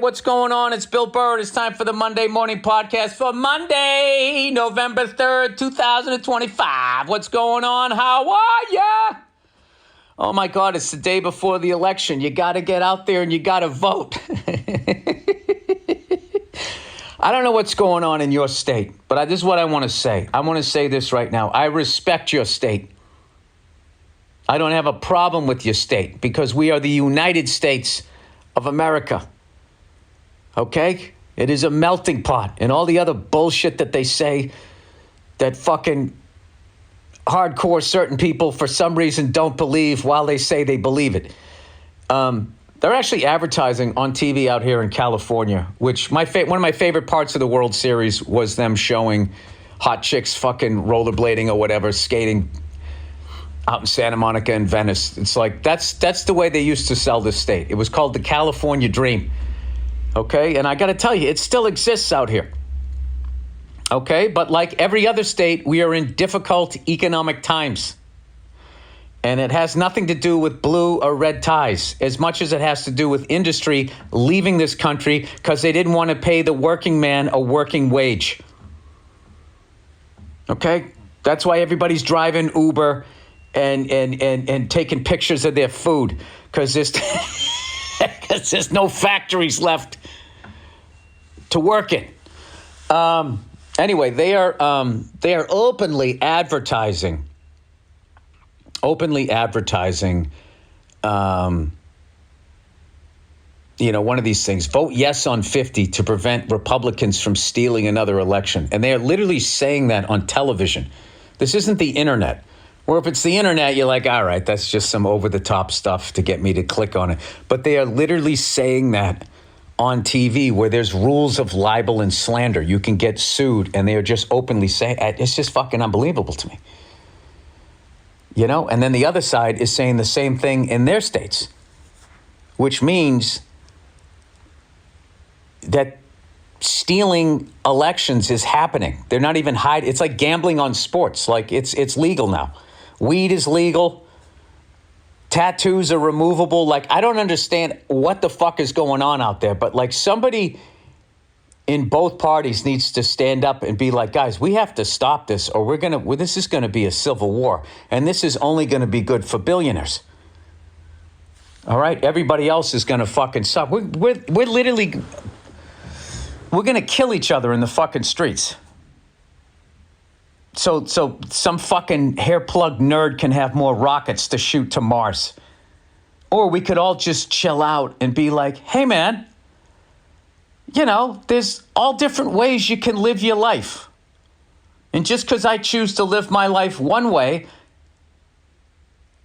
what's going on? It's Bill Burr. It's time for the Monday Morning Podcast for Monday, November 3rd, 2025. What's going on? How are ya? Oh, my God, it's the day before the election. You got to get out there and you got to vote. I don't know what's going on in your state, but this is what I want to say. I want to say this right now. I respect your state. I don't have a problem with your state because we are the United States of America. Okay? It is a melting pot, and all the other bullshit that they say that fucking hardcore certain people for some reason don't believe while they say they believe it. They're actually advertising on TV out here in California, which one of my favorite parts of the World Series was them showing hot chicks fucking rollerblading or whatever, skating out in Santa Monica and Venice. It's like, that's the way they used to sell this state. It was called the California Dream. Okay? And I got to tell you, it still exists out here. Okay? But like every other state, we are in difficult economic times. And it has nothing to do with blue or red ties as much as it has to do with industry leaving this country because they didn't want to pay the working man a working wage. Okay? That's why everybody's driving Uber and taking pictures of their food because there's no factories left to work in. Anyway, they are openly advertising. One of these things, vote yes on 50 to prevent Republicans from stealing another election. And they are literally saying that on television. This isn't the internet. Or if it's the internet, you're like, all right, that's just some over-the-top stuff to get me to click on it. But they are literally saying that on TV where there's rules of libel and slander. You can get sued, and they are just openly saying, it's just fucking unbelievable to me. You know, and then the other side is saying the same thing in their states, which means that stealing elections is happening. They're not even hiding. It's like gambling on sports. Like it's legal now. Weed is legal. Tattoos are removable. Like, I don't understand what the fuck is going on out there, but like somebody in both parties needs to stand up and be like, guys, we have to stop this or this is going to be a civil war. And this is only going to be good for billionaires. All right. Everybody else is going to fucking suffer. We're literally, we're going to kill each other in the fucking streets. So some fucking hair plug nerd can have more rockets to shoot to Mars. Or we could all just chill out and be like, hey, man, you know, there's all different ways you can live your life. And just because I choose to live my life one way,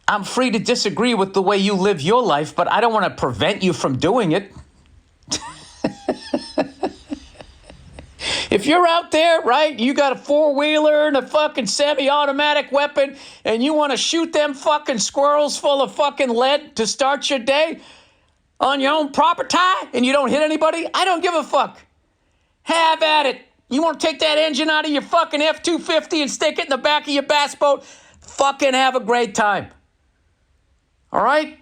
I'm free to disagree with the way you live your life, but I don't want to prevent you from doing it. If you're out there, right, you got a four-wheeler and a fucking semi-automatic weapon and you want to shoot them fucking squirrels full of fucking lead to start your day on your own property and you don't hit anybody, I don't give a fuck. Have at it. You want to take that engine out of your fucking F-250 and stick it in the back of your bass boat? Fucking have a great time. All right?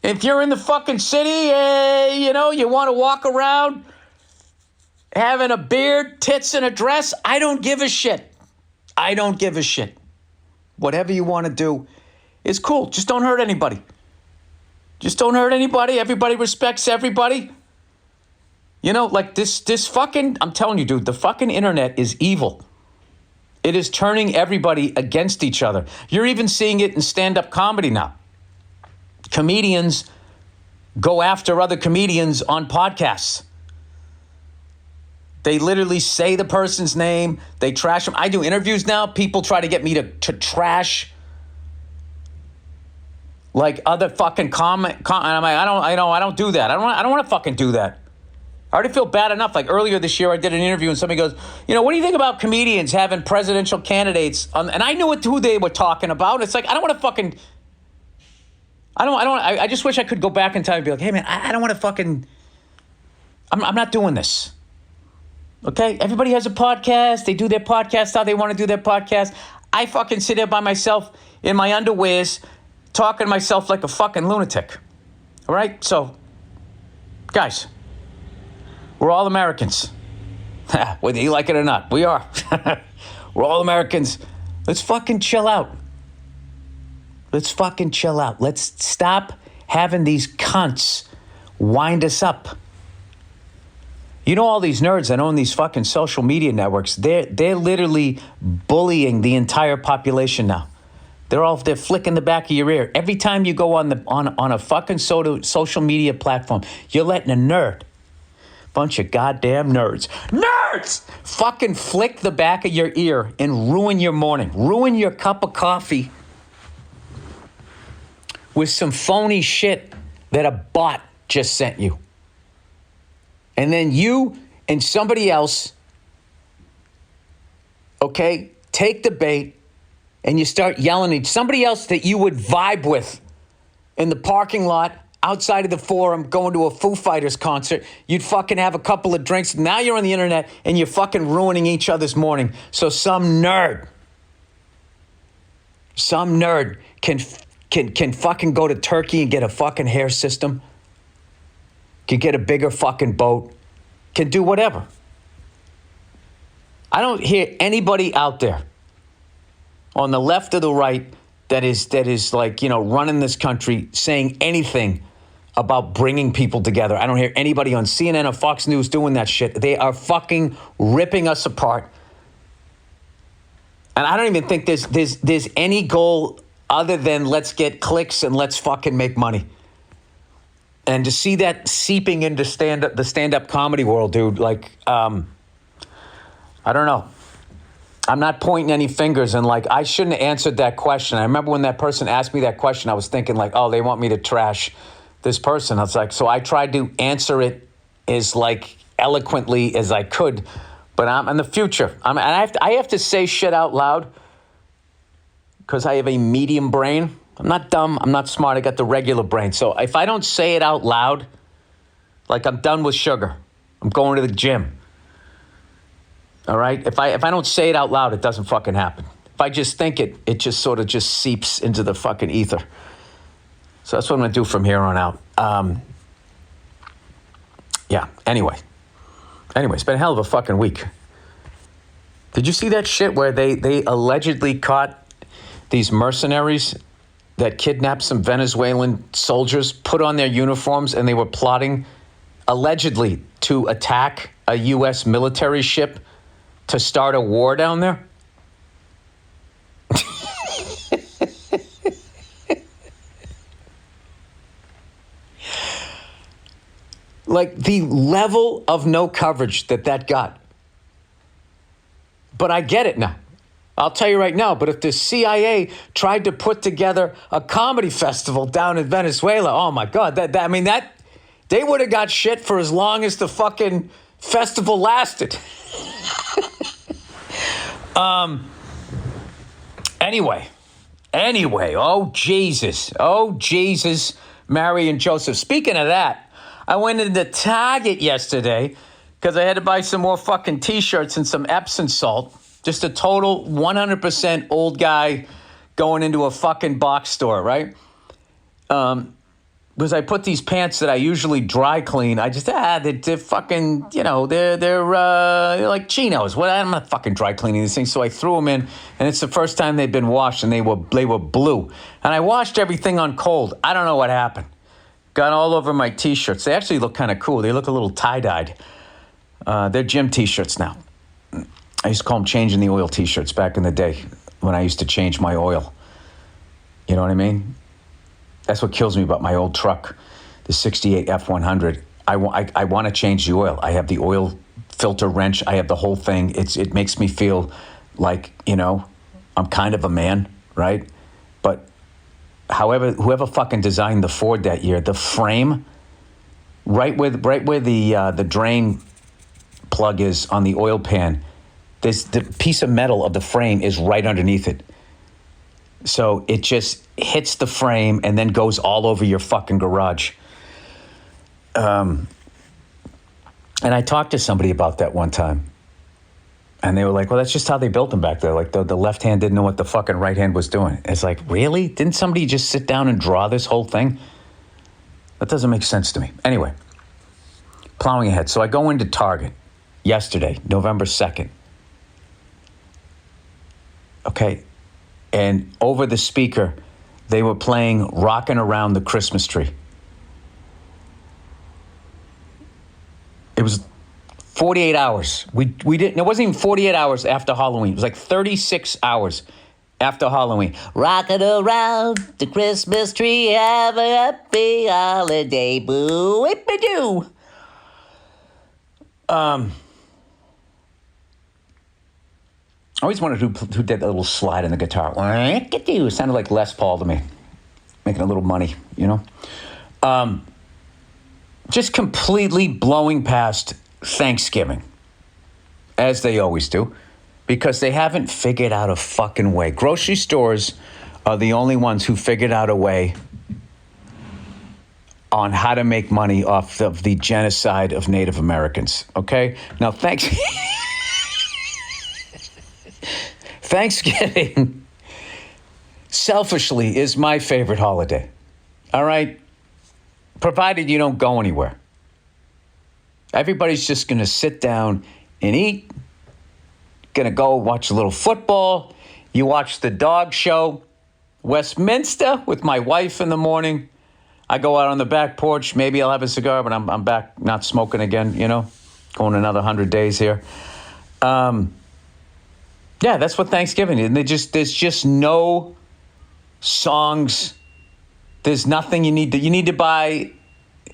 If you're in the fucking city, you want to walk around having a beard, tits, and a dress, I don't give a shit. I don't give a shit. Whatever you want to do is cool. Just don't hurt anybody. Just don't hurt anybody. Everybody respects everybody. You know, like this fucking, I'm telling you, dude, the fucking internet is evil. It is turning everybody against each other. You're even seeing it in stand-up comedy now. Comedians go after other comedians on podcasts. They literally say the person's name. They trash them. I do interviews now. People try to get me to trash like other fucking comment. And I'm like, I don't do that. I don't want to fucking do that. I already feel bad enough. Like earlier this year, I did an interview and somebody goes, what do you think about comedians having presidential candidates? And I knew who they were talking about. It's like, I don't want to fucking, I just wish I could go back in time and be like, hey man, I don't want to fucking, I'm not doing this. Okay? Everybody has a podcast. They do their podcast how they want to do their podcast. I fucking sit there by myself in my underwears talking to myself like a fucking lunatic. All right? So, guys, We're all Americans. Whether you like it or not, we are. We're all Americans. Let's fucking chill out. Let's fucking chill out. Let's stop having these cunts wind us up. You know, all these nerds that own these fucking social media networks, they're literally bullying the entire population now. They're flicking the back of your ear. Every time you go on a fucking social media platform, you're letting a nerd, bunch of goddamn nerds, fucking flick the back of your ear and ruin your morning, ruin your cup of coffee with some phony shit that a bot just sent you. And then you and somebody else, okay, take the bait and you start yelling at somebody else that you would vibe with in the parking lot outside of the Forum, going to a Foo Fighters concert. You'd fucking have a couple of drinks. Now you're on the internet and you're fucking ruining each other's morning. So some nerd can fucking go to Turkey and get a fucking hair system, can get a bigger fucking boat, can do whatever. I don't hear anybody out there on the left or the right that is like, you know, running this country saying anything about bringing people together. I don't hear anybody on CNN or Fox News doing that shit. They are fucking ripping us apart. And I don't even think there's any goal other than let's get clicks and let's fucking make money. And to see that seeping into the stand-up comedy world, dude, like, I don't know. I'm not pointing any fingers, and like, I shouldn't have answered that question. I remember when that person asked me that question, I was thinking like, oh, they want me to trash this person. I was like, so I tried to answer it as like eloquently as I could, but I'm in the future. I have to say shit out loud because I have a medium brain. I'm not dumb. I'm not smart. I got the regular brain. So if I don't say it out loud, like I'm done with sugar, I'm going to the gym. All right? If I don't say it out loud, it doesn't fucking happen. If I just think it, it just sort of just seeps into the fucking ether. So that's what I'm going to do from here on out. Yeah, anyway, it's been a hell of a fucking week. Did you see that shit where they allegedly caught these mercenaries that kidnapped some Venezuelan soldiers, put on their uniforms, and they were plotting, allegedly, to attack a U.S. military ship to start a war down there? Like, the level of no coverage that got. But I get it now. I'll tell you right now, but if the CIA tried to put together a comedy festival down in Venezuela, oh my God, that they would have got shit for as long as the fucking festival lasted. Anyway, oh Jesus, Mary and Joseph. Speaking of that, I went into Target yesterday because I had to buy some more fucking T-shirts and some Epsom salt. Just a total 100% old guy going into a fucking box store, right? Because I put these pants that I usually dry clean. I just, they're fucking, you know, they're like chinos. Well, I'm not fucking dry cleaning these things. So I threw them in, and it's the first time they've been washed, and they were blue. And I washed everything on cold. I don't know what happened. Got all over my T-shirts. They actually look kind of cool. They look a little tie-dyed. They're gym T-shirts now. I used to call them changing the oil T-shirts back in the day when I used to change my oil. You know what I mean? That's what kills me about my old truck, the 68 F100. I want to change the oil. I have the oil filter wrench. I have the whole thing. It makes me feel like, you know, I'm kind of a man, right? But whoever fucking designed the Ford that year, the frame, right where the drain plug is on the oil pan, the piece of metal of the frame is right underneath it. So it just hits the frame and then goes all over your fucking garage. And I talked to somebody about that one time. And they were like, well, that's just how they built them back there. Like the left hand didn't know what the fucking right hand was doing. It's like, really? Didn't somebody just sit down and draw this whole thing? That doesn't make sense to me. Anyway, Plowing ahead. So I go into Target yesterday, November 2nd. Okay. And over the speaker, they were playing Rockin' Around the Christmas Tree. It was 48 hours. We didn't, it wasn't even 48 hours after Halloween. It was like 36 hours after Halloween. Rockin' around the Christmas tree, have a happy holiday, boo, whip-a-doo. I always wondered who did that little slide in the guitar. It sounded like Les Paul to me. Making a little money, you know? Just completely blowing past Thanksgiving, as they always do, because they haven't figured out a fucking way. Grocery stores are the only ones who figured out a way on how to make money off of the genocide of Native Americans, okay? Now, Thanksgiving, selfishly, is my favorite holiday, all right? Provided you don't go anywhere. Everybody's just going to sit down and eat, going to go watch a little football. You watch the dog show, Westminster, with my wife in the morning. I go out on the back porch. Maybe I'll have a cigar, but I'm back not smoking again, you know, going another 100 days here. Yeah, that's what Thanksgiving is. And there's just no songs. There's nothing you need to buy.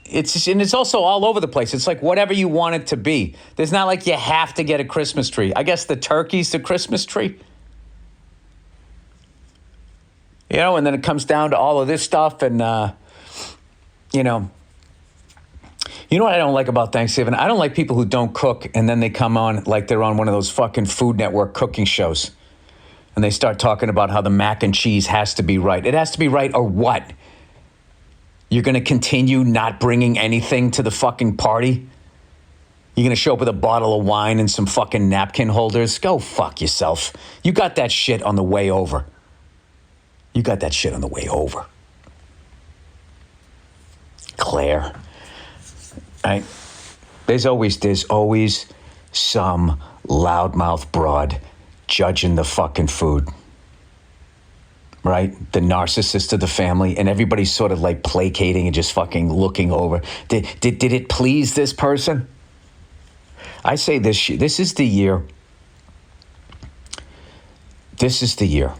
It's also all over the place. It's like whatever you want it to be. There's not like you have to get a Christmas tree. I guess the turkey's the Christmas tree. You know, and then it comes down to all of this stuff. And, you know what I don't like about Thanksgiving? I don't like people who don't cook and then they come on like they're on one of those fucking Food Network cooking shows. And they start talking about how the mac and cheese has to be right. It has to be right or what? You're going to continue not bringing anything to the fucking party? You're going to show up with a bottle of wine and some fucking napkin holders? Go fuck yourself. You got that shit on the way over. Claire. Right? There's always some loudmouth broad judging the fucking food. Right? The narcissist of the family, and everybody's sort of like placating and just fucking looking over. Did it please this person? I say this is the year. This is the year.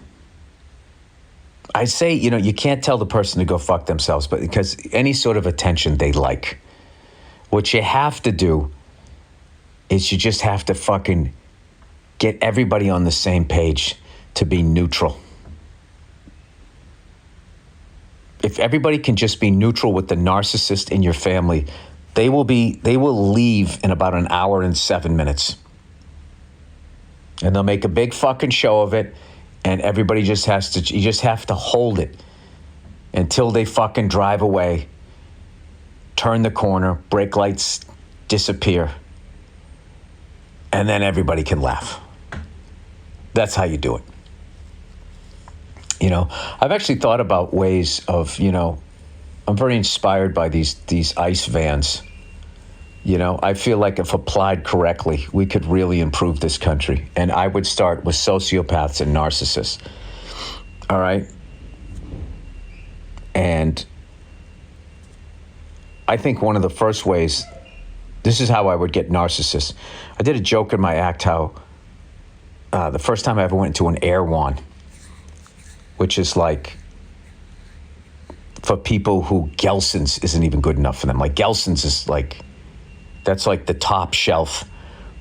I say, you can't tell the person to go fuck themselves, but because any sort of attention they like. What you have to do is you just have to fucking get everybody on the same page to be neutral. If everybody can just be neutral with the narcissist in your family, they will leave in about an hour and 7 minutes. And they'll make a big fucking show of it, and everybody you just have to hold it until they fucking drive away, turn the corner, brake lights disappear, and then everybody can laugh. That's how you do it. I've actually thought about ways of, I'm very inspired by these ICE vans. I feel like if applied correctly, we could really improve this country. And I would start with sociopaths and narcissists. All right? And I think one of the first ways, this is how I would get narcissists. I did a joke in my act how the first time I ever went into an Erewhon, which is like for people who Gelson's isn't even good enough for them. Like Gelson's is like, that's like the top shelf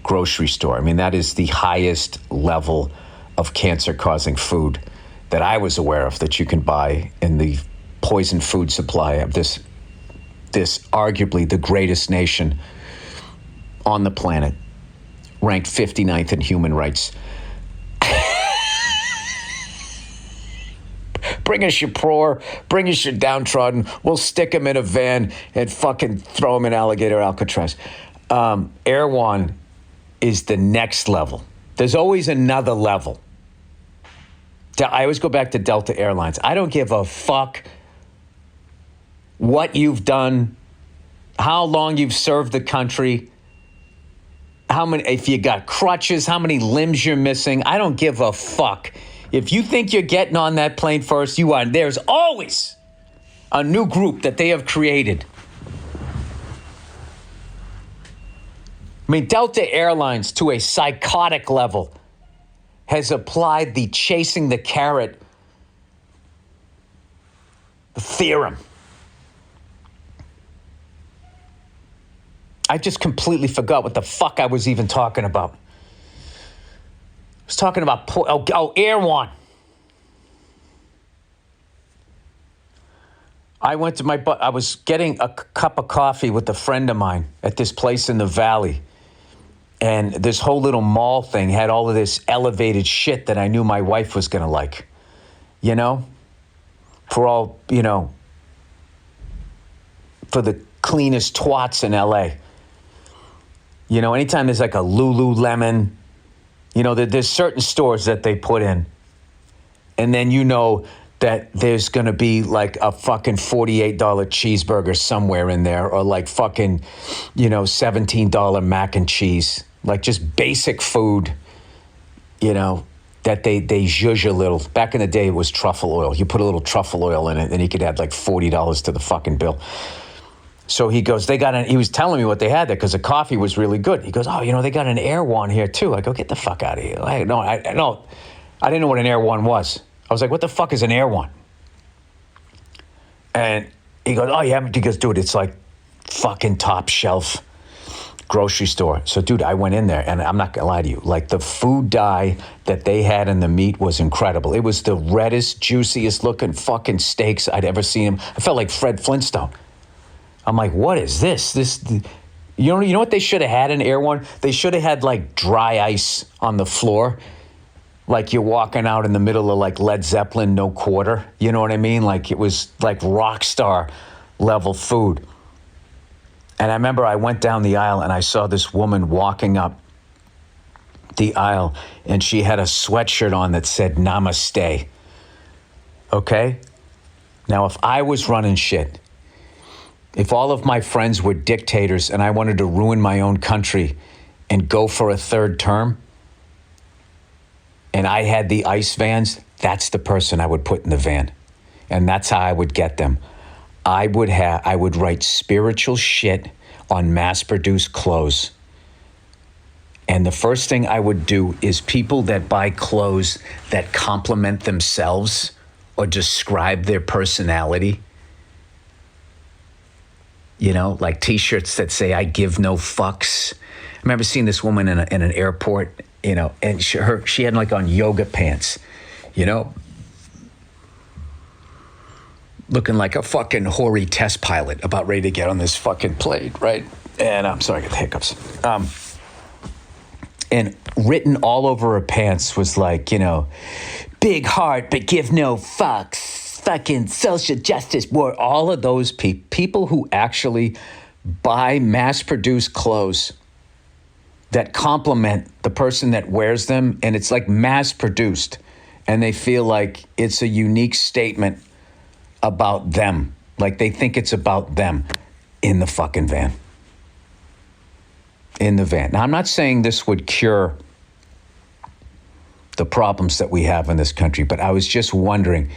grocery store. I mean, that is the highest level of cancer-causing food that I was aware of that you can buy in the poison food supply of this arguably the greatest nation on the planet, ranked 59th in human rights. Bring us your poor, bring us your downtrodden. We'll stick them in a van and fucking throw them in alligator Alcatraz. Erewhon is the next level. There's always another level. I always go back to Delta Airlines. I don't give a fuck what you've done how long you've served the country, how many, if you got crutches, how many limbs you're missing. I don't give a fuck. If you think you're getting on that plane first, you are. There's always a new group that they have created. I mean, Delta Airlines, to a psychotic level, has applied the chasing the carrot theorem. I just completely forgot what the fuck I was even talking about. I was talking about, Air One. I was getting a cup of coffee with a friend of mine at this place in the valley. And this whole little mall thing had all of this elevated shit that I knew my wife was going to like. You know? For all, for the cleanest twats in LA. You know, anytime there's like a Lululemon, there's certain stores that they put in. And then that there's going to be like a fucking $48 cheeseburger somewhere in there, or like fucking, $17 mac and cheese. Like just basic food, that they zhuzh a little. Back in the day, it was truffle oil. You put a little truffle oil in it, and you could add like $40 to the fucking bill. So he goes, he was telling me what they had there because the coffee was really good. He goes, they got an Air One here too. I go, get the fuck out of here. I didn't know what an Air One was. I was like, what the fuck is an Air One? And he goes, he goes, dude, it's like fucking top shelf grocery store. So, dude, I went in there, and I'm not gonna lie to you, like the food dye that they had in the meat was incredible. It was the reddest, juiciest looking fucking steaks I'd ever seen. I felt like Fred Flintstone. I'm like, what is this? You know what they should have had in Air One? They should have had like dry ice on the floor. Like you're walking out in the middle of like Led Zeppelin, No Quarter. You know what I mean? Like it was like rock star level food. And I remember I went down the aisle and I saw this woman walking up the aisle, and she had a sweatshirt on that said Namaste. Okay? Now, if I was running shit, if all of my friends were dictators and I wanted to ruin my own country and go for a third term, and I had the ICE vans, that's the person I would put in the van. And that's how I would get them. I would write spiritual shit on mass-produced clothes. And the first thing I would do is people that buy clothes that compliment themselves or describe their personality, like T-shirts that say, I give no fucks. I remember seeing this woman in an airport, and she had like on yoga pants, looking like a fucking hoary test pilot about ready to get on this fucking plane, right? And I'm sorry, I got the hiccups. And written all over her pants was like, big heart, but give no fucks, fucking social justice war. All of those people who actually buy mass-produced clothes that compliment the person that wears them, and it's like mass-produced, and they feel like it's a unique statement about them. Like they think it's about them. In the fucking van. In the van. Now, I'm not saying this would cure the problems that we have in this country, but I was just wondering,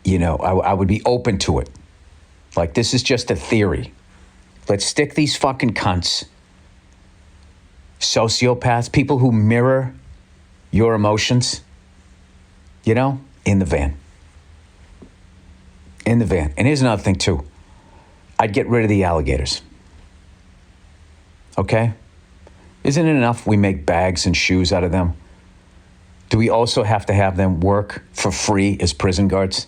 I would be open to it. Like, this is just a theory. Let's stick these fucking cunts, sociopaths, people who mirror your emotions, in the van. In the van. And here's another thing, too. I'd get rid of the alligators. Okay? Isn't it enough we make bags and shoes out of them? Do we also have to have them work for free as prison guards?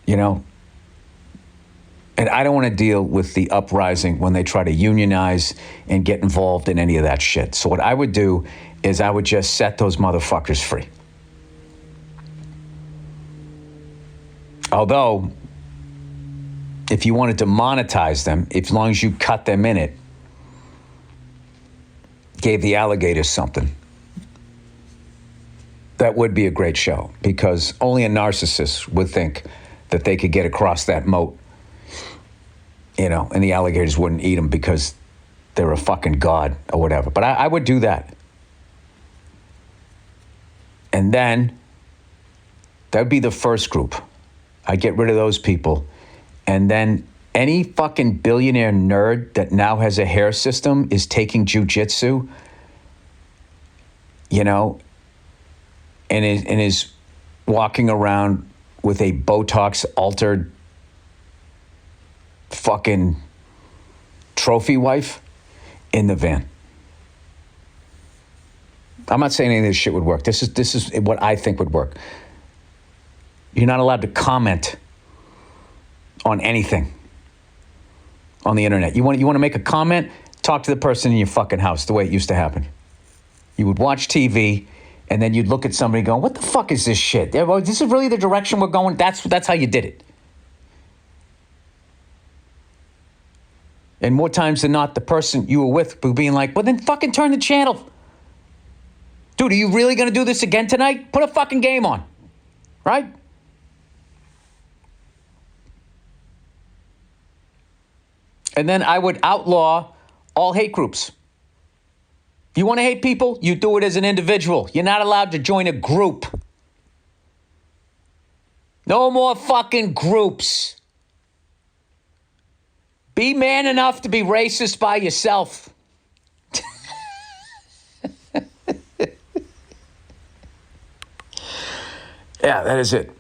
And I don't want to deal with the uprising when they try to unionize and get involved in any of that shit. So what I would do is I would just set those motherfuckers free. Although, if you wanted to monetize them, as long as you cut them in it, gave the alligators something, that would be a great show, because only a narcissist would think that they could get across that moat and the alligators wouldn't eat them because they're a fucking god or whatever. But I would do that. And then that would be the first group. I'd get rid of those people. And then any fucking billionaire nerd that now has a hair system is taking jujitsu, and is walking around with a Botox altered fucking trophy wife in the van. I'm not saying any of this shit would work. This is what I think would work. You're not allowed to comment on anything on the internet. You want to make a comment? Talk to the person in your fucking house the way it used to happen. You would watch TV, and then you'd look at somebody going, "What the fuck is this shit? This is really the direction we're going?" That's how you did it. And more times than not, the person you were with would be like, "Well, then fucking turn the channel. Dude, are you really going to do this again tonight? Put a fucking game on." Right? And then I would outlaw all hate groups. You want to hate people? You do it as an individual. You're not allowed to join a group. No more fucking groups. Be man enough to be racist by yourself. Yeah, that is it.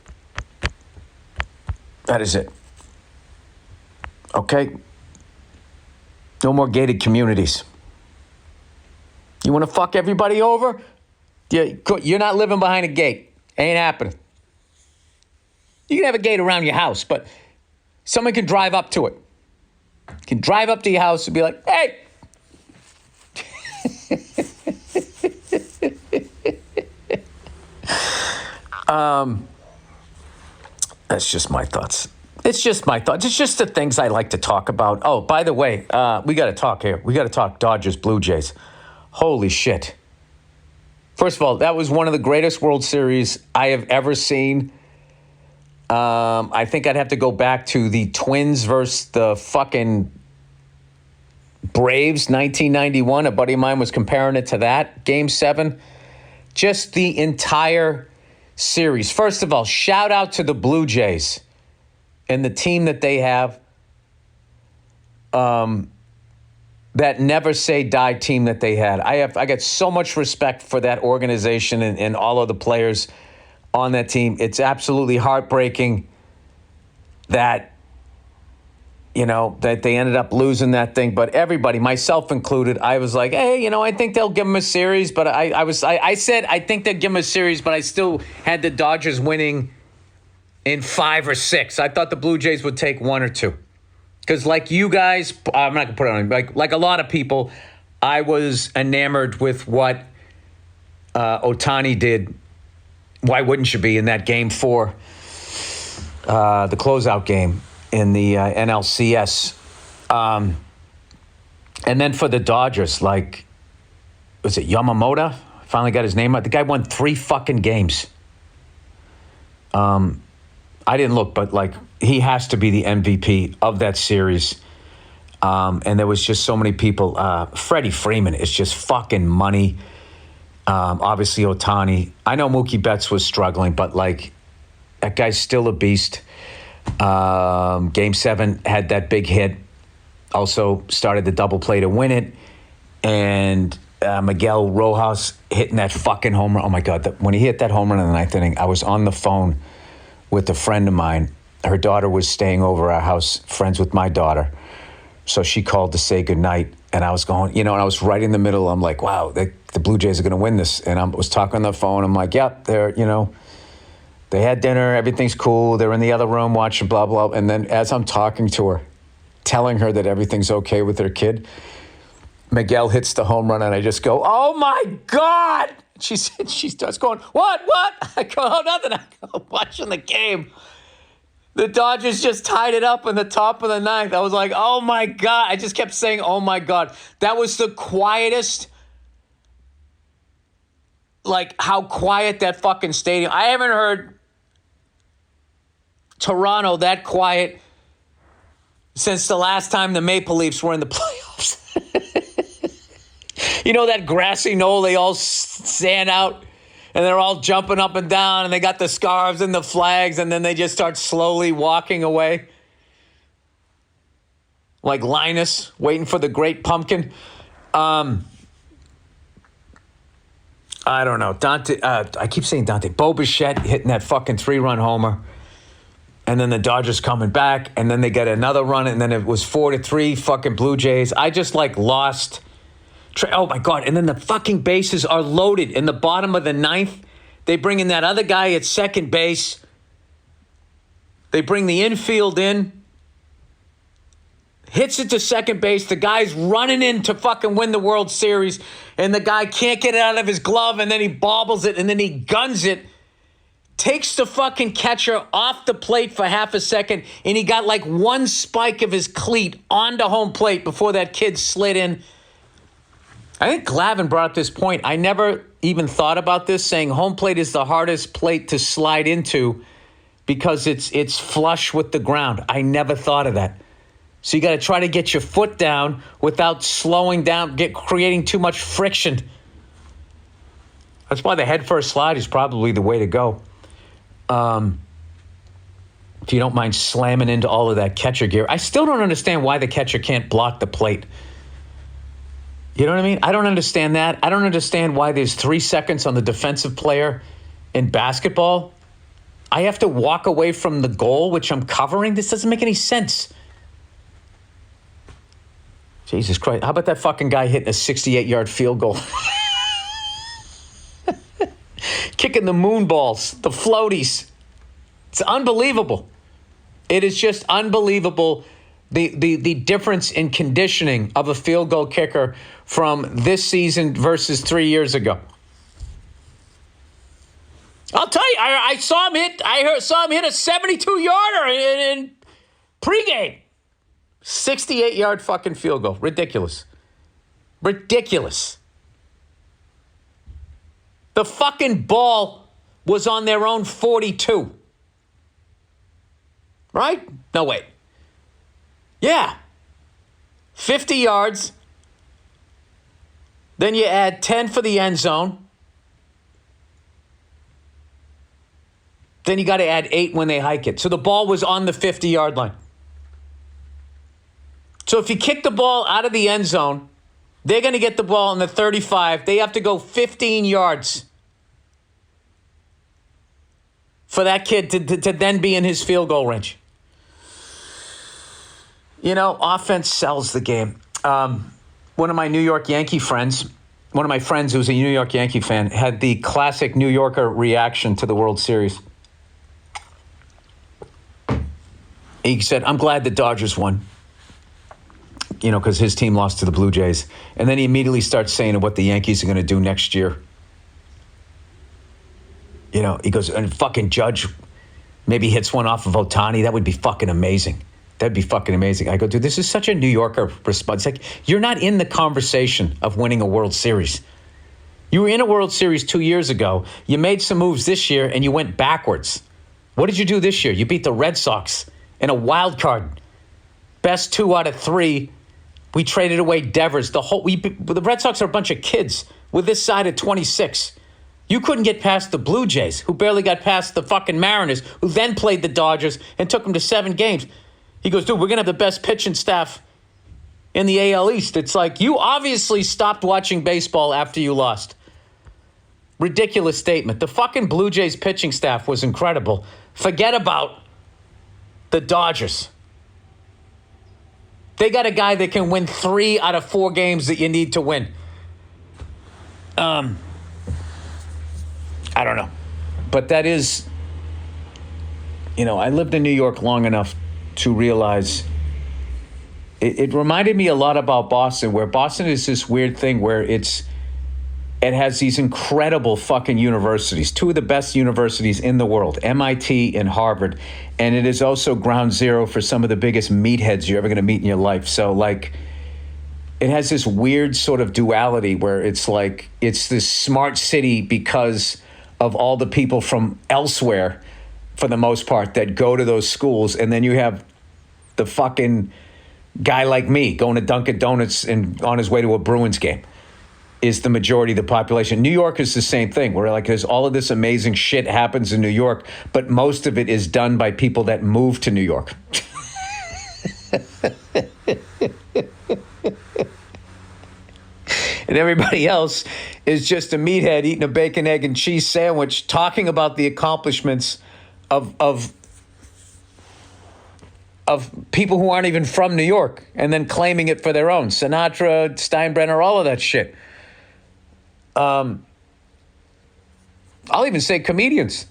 That is it. Okay? No more gated communities. You want to fuck everybody over? You're not living behind a gate. Ain't happening. You can have a gate around your house, but someone can drive up to it. Can drive up to your house and be like, "Hey." That's just my thoughts. It's just my thoughts. It's just the things I like to talk about. Oh, by the way, we got to talk here. We got to talk Dodgers, Blue Jays. Holy shit. First of all, that was one of the greatest World Series I have ever seen. I think I'd have to go back to the Twins versus the fucking Braves, 1991. A buddy of mine was comparing it to that, Game 7. Just the entire series. First of all, shout out to the Blue Jays and the team that they have. That never say die team that they had. I got so much respect for that organization and all of the players on that team. It's absolutely heartbreaking that that they ended up losing that thing. But everybody, myself included, I was like, hey, I think they'll give them a series. But I said I think they'll give them a series, but I still had the Dodgers winning in 5 or 6. I thought the Blue Jays would take 1 or 2. Because like you guys, I'm not going to put it on, like a lot of people, I was enamored with what Ohtani did. Why wouldn't you be in that Game 4, the closeout game in the NLCS? And then for the Dodgers, like, was it Yamamoto? Finally got his name out. The guy won 3 fucking games. I didn't look, but like he has to be the MVP of that series. And there was just so many people. Freddie Freeman is just fucking money. Obviously Ohtani. I know Mookie Betts was struggling, but like that guy's still a beast. Game 7 had that big hit. Also started the double play to win it. And Miguel Rojas hitting that fucking home run. Oh my God. When he hit that home run in the 9th inning, I was on the phone with a friend of mine. Her daughter was staying over our house, friends with my daughter. So she called to say goodnight. And I was going, and I was right in the middle. I'm like, wow, the Blue Jays are going to win this. And I was talking on the phone. I'm like, yep, they're, they had dinner. Everything's cool. They're in the other room watching blah, blah. And then as I'm talking to her, telling her that everything's okay with her kid, Miguel hits the home run. And I just go, oh my God. She starts going, what? I go, oh, nothing. I go, watching the game. The Dodgers just tied it up in the top of the 9th. I was like, oh my God. I just kept saying, oh my God. That was the quietest, like how quiet that fucking stadium. I haven't heard Toronto that quiet since the last time the Maple Leafs were in the playoffs. You know that grassy knoll they all stand out and they're all jumping up and down and they got the scarves and the flags and then they just start slowly walking away? Like Linus waiting for the great pumpkin. I don't know. Dante, I keep saying Dante. Bo Bichette hitting that fucking 3-run homer. And then the Dodgers coming back. And then they get another run. And then it was 4-3 fucking Blue Jays. I just lost. Oh my God. And then the fucking bases are loaded in the bottom of the ninth. They bring in that other guy at second base. They bring the infield in. Hits it to second base. The guy's running in to fucking win the World Series. And the guy can't get it out of his glove. And then he bobbles it. And then he guns it. Takes the fucking catcher off the plate for half a second. And he got like one spike of his cleat onto home plate before that kid slid in. I think Glavin brought up this point. I never even thought about this, saying home plate is the hardest plate to slide into because it's flush with the ground. I never thought of that. So you got to try to get your foot down without slowing down, creating too much friction. That's why the head first slide is probably the way to go. If you don't mind slamming into all of that catcher gear. I still don't understand why the catcher can't block the plate. You know what I mean? I don't understand that. I don't understand why there's 3 seconds on the defensive player in basketball. I have to walk away from the goal, which I'm covering. This doesn't make any sense. Jesus Christ. How about that fucking guy hitting a 68-yard field goal? Kicking the moon balls, the floaties. It's unbelievable. It is just unbelievable the difference in conditioning of a field goal kicker from this season versus 3 years ago. I'll tell you, I saw him hit. Saw him hit a 72-yarder in pregame. 68-yard fucking field goal. Ridiculous. Ridiculous. The fucking ball was on their own 42. Right? No, wait. Yeah. 50 yards. Then you add 10 for the end zone. Then you got to add 8 when they hike it. So the ball was on the 50-yard line. So if you kick the ball out of the end zone, they're going to get the ball on the 35. They have to go 15 yards for that kid to then be in his field goal range. You know, offense sells the game. One of my New York Yankee friends, one of my friends who's a New York Yankee fan, had the classic New Yorker reaction to the World Series. He said, I'm glad the Dodgers won. You know, because his team lost to the Blue Jays. And then he immediately starts saying what the Yankees are going to do next year. You know, he goes, and fucking Judge maybe hits one off of Ohtani. That would be fucking amazing. That'd be fucking amazing. I go, dude, this is such a New Yorker response. It's like, you're not in the conversation of winning a World Series. You were in a World Series 2 years ago. You made some moves this year, and you went backwards. What did you do this year? You beat the Red Sox in a wild card. Best 2 out of 3. We traded away Devers. The Red Sox are a bunch of kids with this side at 26. You couldn't get past the Blue Jays, who barely got past the fucking Mariners, who then played the Dodgers and took them to 7 games. He goes, dude, we're going to have the best pitching staff in the AL East. It's like, you obviously stopped watching baseball after you lost. Ridiculous statement. The fucking Blue Jays pitching staff was incredible. Forget about the Dodgers. They got a guy that can win 3 out of 4 games that you need to win. I don't know. But that is, you know, I lived in New York long enough to realize it reminded me a lot about Boston, where Boston is this weird thing where it has these incredible fucking universities, 2 of the best universities in the world, MIT and Harvard. And it is also ground zero for some of the biggest meatheads you're ever going to meet in your life. So, like, it has this weird sort of duality where it's like it's this smart city because of all the people from elsewhere, for the most part, that go to those schools. And then you have the fucking guy like me going to Dunkin' Donuts and on his way to a Bruins game is the majority of the population. New York is the same thing, where like there's all of this amazing shit happens in New York, but most of it is done by people that move to New York. And everybody else is just a meathead eating a bacon, egg, and cheese sandwich, talking about the accomplishments of people who aren't even from New York, and then claiming it for their own. Sinatra, Steinbrenner, all of that shit. I'll even say comedians.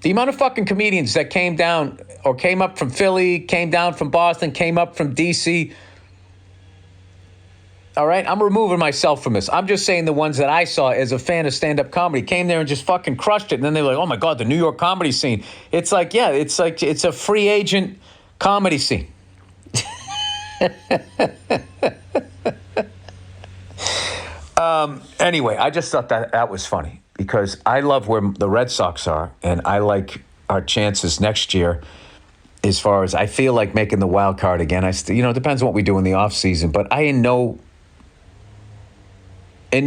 The amount of fucking comedians that came down or came up from Philly, came down from Boston, came up from D.C., all right, I'm removing myself from this. I'm just saying the ones that I saw as a fan of stand-up comedy came there and just fucking crushed it. And then they were like, oh my God, the New York comedy scene. It's like, yeah, it's a free agent comedy scene. Anyway, I just thought that was funny because I love where the Red Sox are, and I like our chances next year as far as I feel like making the wild card again. It depends on what we do in the offseason, but in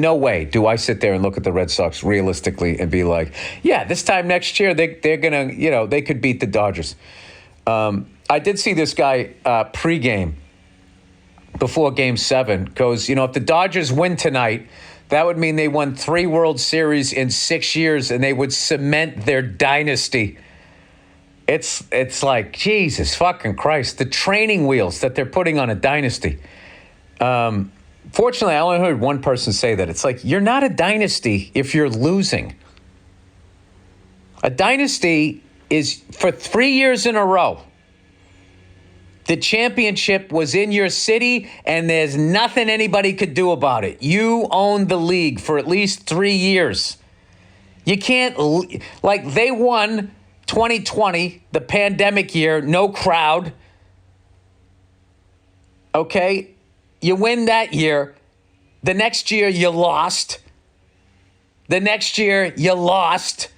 no way do I sit there and look at the Red Sox realistically and be like, yeah, this time next year, they're going to, they could beat the Dodgers. I did see this guy pregame before Game 7 goes, if the Dodgers win tonight, that would mean they won 3 World Series in 6 years and they would cement their dynasty. It's like, Jesus fucking Christ, the training wheels that they're putting on a dynasty. Fortunately, I only heard one person say that. It's like, you're not a dynasty if you're losing. A dynasty is for 3 years in a row. The championship was in your city, and there's nothing anybody could do about it. You own the league for at least 3 years. You can't, they won 2020, the pandemic year, no crowd. Okay? You win that year. The next year, you lost. The next year, you lost.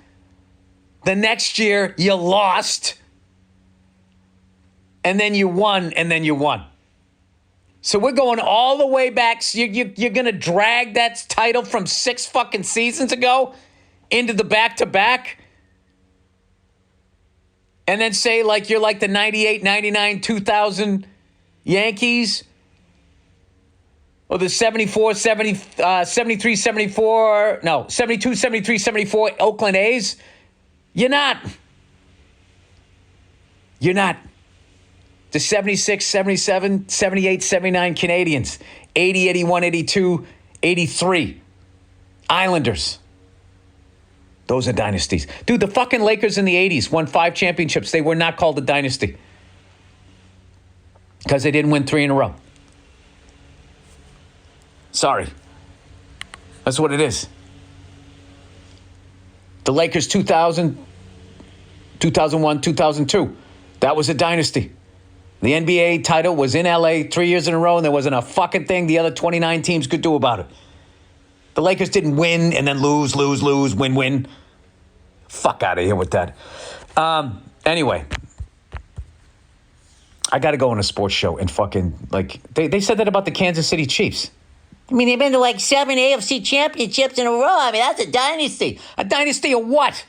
The next year, you lost. And then you won, and then you won. So we're going all the way back. So you're going to drag that title from 6 fucking seasons ago into the back-to-back? And then say you're like the 98, 99, 2000 Yankees? Or the 74, 73, 74, no, 72, 73, 74 Oakland A's? You're not. You're not. The 76, 77, 78, 79 Canadians. 80, 81, 82, 83 Islanders. Those are dynasties. Dude, the fucking Lakers in the 80s won 5 championships. They were not called a dynasty. Because they didn't win 3 in a row. Sorry. That's what it is. The Lakers 2000, 2001, 2002. That was a dynasty. The NBA title was in LA 3 years in a row, and there wasn't a fucking thing the other 29 teams could do about it. The Lakers didn't win and then lose, win. Fuck out of here with that. Anyway, I got to go on a sports show and fucking, they said that about the Kansas City Chiefs. I mean, they've been to 7 AFC championships in a row. I mean, that's a dynasty. A dynasty of what?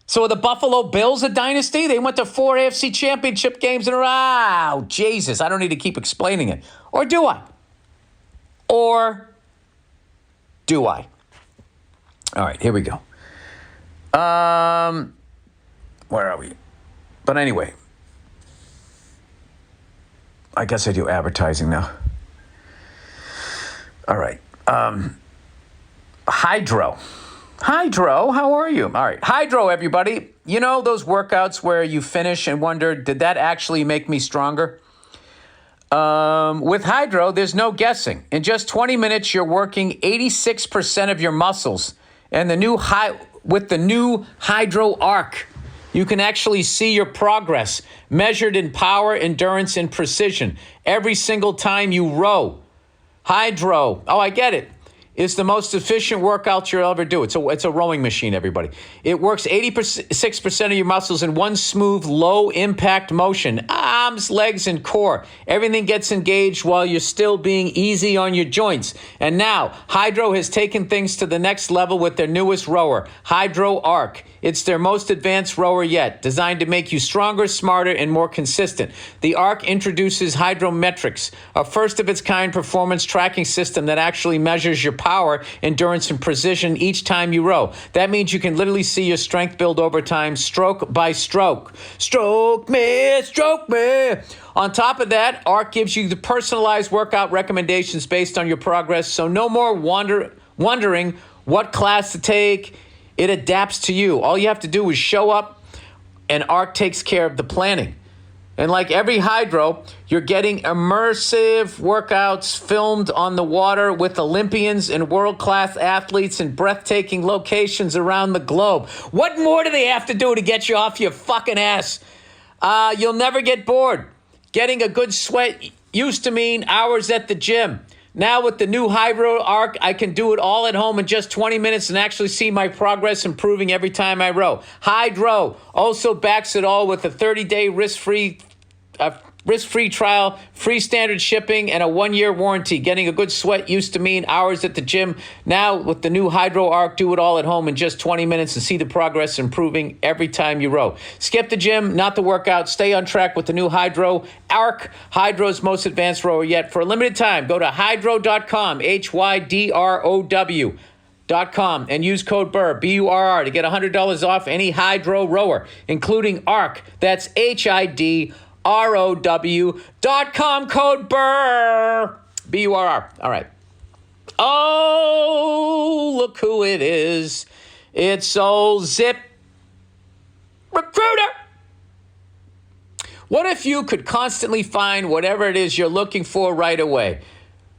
So are the Buffalo Bills a dynasty? They went to 4 AFC championship games in a row. Oh, Jesus, I don't need to keep explaining it. Or do I? Or do I? All right, here we go. Where are we? But anyway, I guess I do advertising now. All right. Hydro, how are you? All right. Hydro, everybody. You know those workouts where you finish and wonder, did that actually make me stronger? With Hydro, there's no guessing. In just 20 minutes, you're working 86% of your muscles. And with the new Hydro Arc, you can actually see your progress measured in power, endurance, and precision every single time you row. Hydro, oh, I get it. is the most efficient workout you'll ever do. It's a rowing machine, everybody. It works 86% of your muscles in one smooth, low-impact motion. Arms, legs, and core. Everything gets engaged while you're still being easy on your joints. And now, Hydro has taken things to the next level with their newest rower, Hydro Arc. It's their most advanced rower yet, designed to make you stronger, smarter, and more consistent. The Arc introduces Hydrometrics, a first-of-its-kind performance tracking system that actually measures your power, endurance, and precision each time you row. That means you can literally see your strength build over time, stroke by stroke. Stroke me, stroke me. On top of that, Arc gives you the personalized workout recommendations based on your progress, so no more wondering what class to take. It adapts to you. All you have to do is show up, and Arc takes care of the planning. And like every Hydro, you're getting immersive workouts filmed on the water with Olympians and world-class athletes in breathtaking locations around the globe. What more do they have to do to get you off your fucking ass? You'll never get bored. Getting a good sweat used to mean hours at the gym. Now with the new Hydro Arc, I can do it all at home in just 20 minutes and actually see my progress improving every time I row. Hydro also backs it all with a 30-day risk-free trial, free standard shipping, and a 1-year warranty. Getting a good sweat used to mean hours at the gym. Now with the new Hydro Arc, do it all at home in just 20 minutes and see the progress improving every time you row. Skip the gym, not the workout. Stay on track with the new Hydro Arc, Hydro's most advanced rower yet. For a limited time, go to hydro.com, HYDROW.com, and use code Burr, B-U-R-R, to get $100 off any Hydro rower, including Arc. That's HYDROW.com, code Burr, B-U-R-R. All right. Oh, look who it is. It's old Zip Recruiter. What if you could constantly find whatever it is you're looking for right away?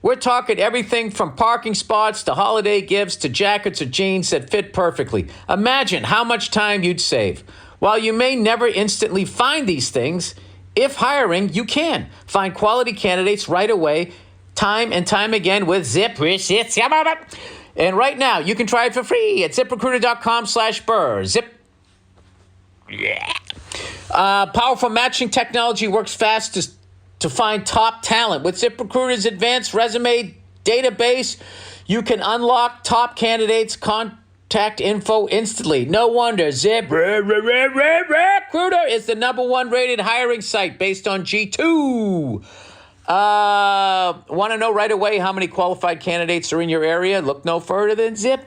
We're talking everything from parking spots to holiday gifts to jackets or jeans that fit perfectly. Imagine how much time you'd save. While you may never instantly find these things, if hiring, you can. Find quality candidates right away, time and time again with Zip. And right now, you can try it for free at ZipRecruiter.com/Burr. Zip. Yeah. Powerful matching technology works fast to find top talent. With ZipRecruiter's advanced resume database, you can unlock top candidates' contact info instantly. No wonder ZipRecruiter is the #1 rated hiring site based on G2. Want to know right away how many qualified candidates are in your area? Look no further than Zip.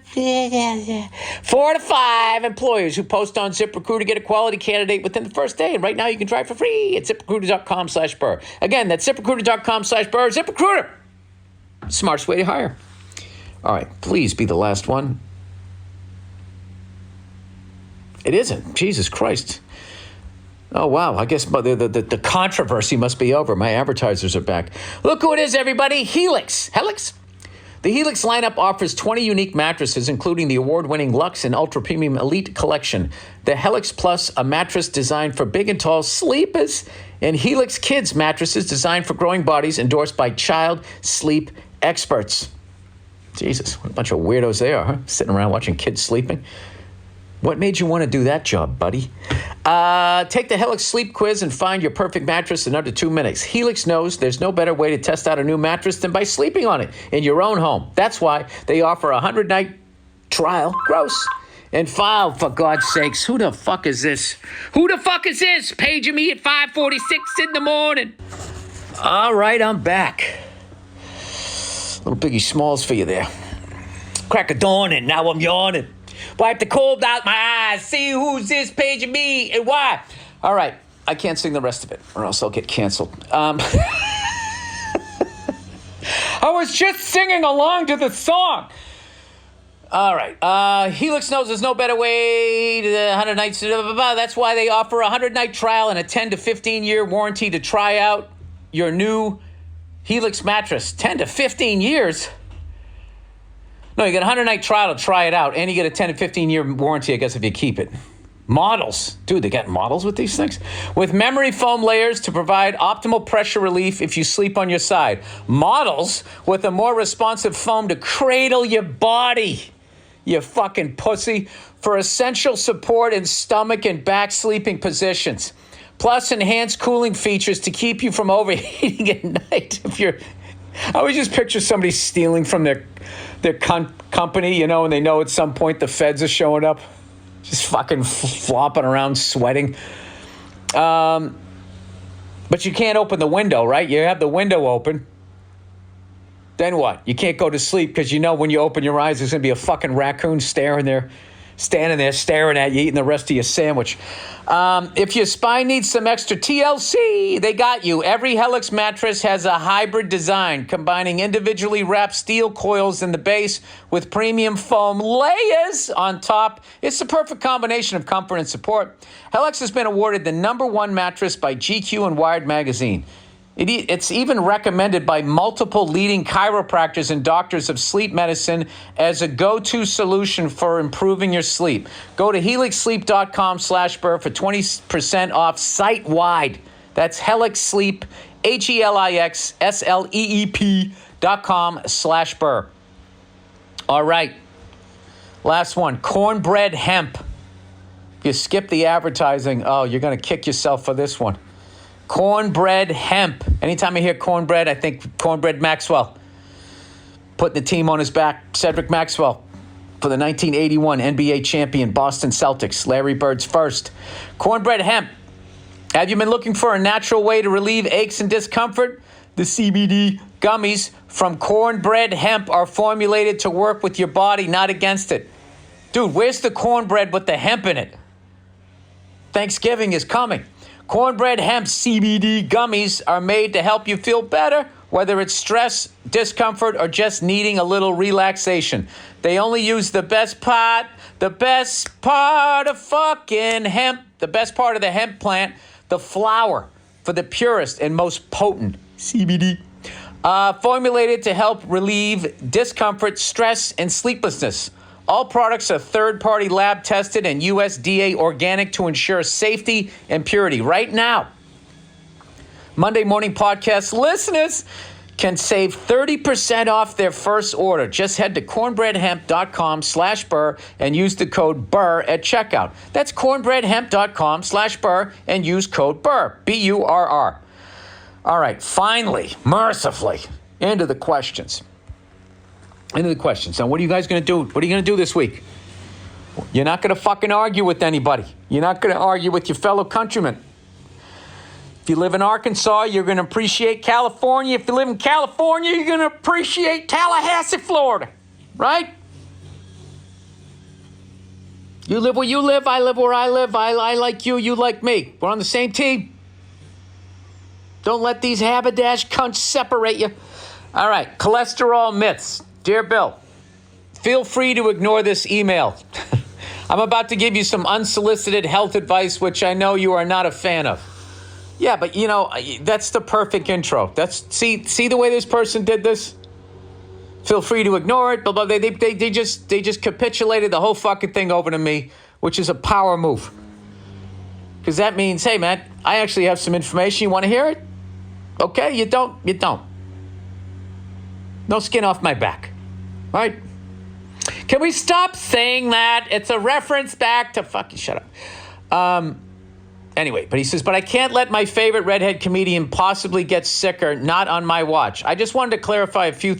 4 to 5 employers who post on ZipRecruiter get a quality candidate within the first day. And right now you can try it for free at ZipRecruiter.com/Burr. Again, that's ZipRecruiter.com/Burr. ZipRecruiter. Smartest way to hire. All right, please be the last one. It isn't. Jesus Christ. Oh, wow. I guess the controversy must be over. My advertisers are back. Look who it is, everybody. Helix. The Helix lineup offers 20 unique mattresses, including the award-winning Luxe and Ultra Premium Elite Collection. The Helix Plus, a mattress designed for big and tall sleepers, and Helix Kids mattresses designed for growing bodies, endorsed by child sleep experts. Jesus, what a bunch of weirdos they are, huh? Sitting around watching kids sleeping. What made you want to do that job, buddy? Take the Helix Sleep Quiz and find your perfect mattress in under 2 minutes. Helix knows there's no better way to test out a new mattress than by sleeping on it in your own home. That's why they offer a 100-night trial. Gross. And file, for God's sakes. Who the fuck is this? Paging me at 5:46 in the morning. All right, I'm back. Little Biggie Smalls for you there. Crack of dawn and now I'm yawning. Wipe the cold out my eyes. See who's this paging me and why. All right. I can't sing the rest of it or else I'll get canceled. I was just singing along to the song. All right. Helix knows there's no better way to 100 nights. That's why they offer a 100-night trial and a 10 to 15-year warranty to try out your new Helix mattress. 10 to 15 years? No, you get a 100-night trial to try it out, and you get a 10 to 15-year warranty, I guess, if you keep it. Models. Dude, they got models with these things? With memory foam layers to provide optimal pressure relief if you sleep on your side. Models with a more responsive foam to cradle your body. You fucking pussy. For essential support in stomach and back sleeping positions. Plus enhanced cooling features to keep you from overheating at night. I always just picture somebody stealing from their company, and they know at some point the feds are showing up. Just fucking flopping around, sweating. But you can't open the window, right? You have the window open. Then what? You can't go to sleep because when you open your eyes, there's going to be a fucking raccoon standing there staring at you, eating the rest of your sandwich. If your spine needs some extra TLC, they got you. Every Helix mattress has a hybrid design, combining individually wrapped steel coils in the base with premium foam layers on top. It's the perfect combination of comfort and support. Helix has been awarded the #1 mattress by GQ and Wired magazine. It's even recommended by multiple leading chiropractors and doctors of sleep medicine as a go-to solution for improving your sleep. Go to helixsleep.com/Burr for 20% off site-wide. That's Helix Sleep, HELIXSLEEP.com/Burr. All right. Last one, cornbread hemp. If you skip the advertising, you're going to kick yourself for this one. Cornbread hemp. Anytime I hear cornbread, I think Cornbread Maxwell. Putting the team on his back. Cedric Maxwell for the 1981 NBA champion Boston Celtics. Larry Bird's first. Cornbread hemp. Have you been looking for a natural way to relieve aches and discomfort? The CBD gummies from Cornbread hemp are formulated to work with your body, not against it. Dude, where's the cornbread with the hemp in it? Thanksgiving is coming. Cornbread hemp CBD gummies are made to help you feel better, whether it's stress, discomfort, or just needing a little relaxation. They only use the best part of fucking hemp, the best part of the hemp plant, the flower, for the purest and most potent CBD. Formulated to help relieve discomfort, stress, and sleeplessness. All products are third-party lab tested and USDA organic to ensure safety and purity. Right now, Monday Morning Podcast listeners can save 30% off their first order. Just head to cornbreadhemp.com/Burr and use the code Burr at checkout. That's cornbreadhemp.com/Burr and use code Burr, B-U-R-R. All right, finally, mercifully, into the questions. Now, what are you guys going to do? What are you going to do this week? You're not going to fucking argue with anybody. You're not going to argue with your fellow countrymen. If you live in Arkansas, you're going to appreciate California. If you live in California, you're going to appreciate Tallahassee, Florida. Right? You live where you live. I live where I live. I like you. You like me. We're on the same team. Don't let these haberdash cunts separate you. All right. Cholesterol myths. Dear Bill, feel free to ignore this email. I'm about to give you some unsolicited health advice, which I know you are not a fan of. Yeah, but that's the perfect intro. See the way this person did this? Feel free to ignore it. Blah, blah, they just capitulated the whole fucking thing over to me, which is a power move. Because that means, hey, man, I actually have some information. You want to hear it? Okay, you don't. No skin off my back, right? Can we stop saying that? It's a reference back to fucking shut up. Anyway, but he says, but I can't let my favorite redhead comedian possibly get sicker, not on my watch. I just wanted to clarify a few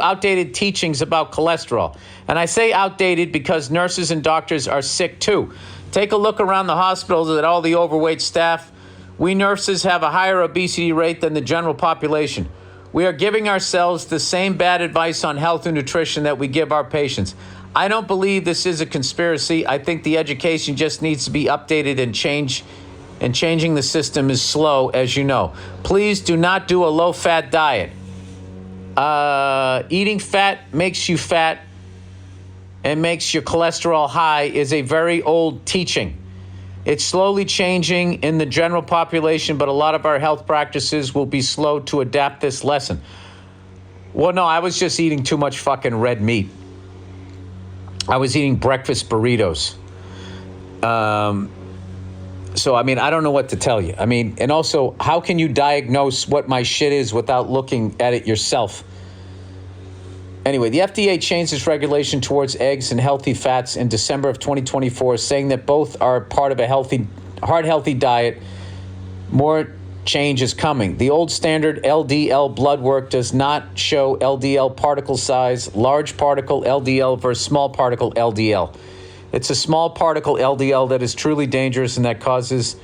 outdated teachings about cholesterol. And I say outdated because nurses and doctors are sick too. Take a look around the hospitals at all the overweight staff. We nurses have a higher obesity rate than the general population. We are giving ourselves the same bad advice on health and nutrition that we give our patients. I don't believe this is a conspiracy. I think the education just needs to be updated and changing the system is slow, as you know. Please do not do a low-fat diet. Eating fat makes you fat and makes your cholesterol high is a very old teaching. It's slowly changing in the general population, but a lot of our health practices will be slow to adapt this lesson. Well, no, I was just eating too much fucking red meat. I was eating breakfast burritos. So, I mean, I don't know what to tell you. I mean, and also, how can you diagnose what my shit is without looking at it yourself? Anyway, the FDA changed its regulation towards eggs and healthy fats in December of 2024, saying that both are part of a heart-healthy diet. More change is coming. The old standard LDL blood work does not show LDL particle size, large particle LDL versus small particle LDL. It's a small particle LDL that is truly dangerous and that causes